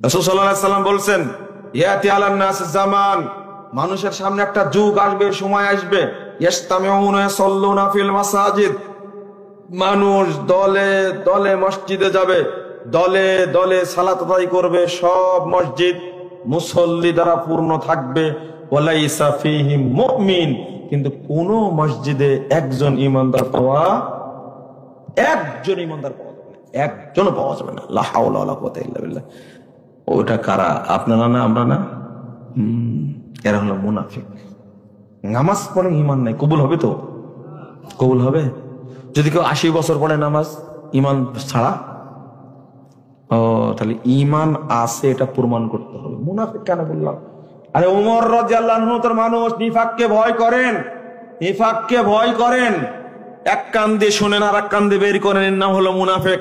রাসূল সাল্লাল্লাহু আলাইহি সাল্লাম বলছেন, ইয়াতি আলান নাস জামান, মানুষের সামনে একটা যুগ আসবে, সময় আসবে, ইস্তামিউনা ইয়াসাল্লুনা ফিল মাসাজিদ, মানুষ দলে দলে মসজিদে যাবে, দলে দলে সালাত আদায় করবে, সব মসজিদ মুসল্লি দ্বারা পূর্ণ থাকবে, ওয়ালাইসা ফীহি মুমিন, কিন্তু কোন মসজিদে একজন ইমানদার পাওয়া যাবে না, একজনও পাওয়া যাবে না। লা হাওলা ওয়ালা কুওয়াতা ইল্লা বিল্লাহ। ওটা কারা? আপনারা না, আমরা না? এরা হলো মুনাফিক। নামাজ পড়ে ইমান নাই, কবুল হবে তো? কবুল হবে? যদি কেউ 80 বছর পড়ে নামাজ, ইমান ছাড়া, ও তাহলে ইমান আছে, এটা প্রমাণ করতে হবে। মুনাফিক কেন বললাম? আরে ওমর রাদিয়াল্লাহু আনহু তার মানুষ নিফাককে ভয় করেন, নিফাককে ভয় করেন, এক কান দিয়ে শোনেন আর এক কান দিয়ে বের করেন, এর নাম হলো মুনাফিক।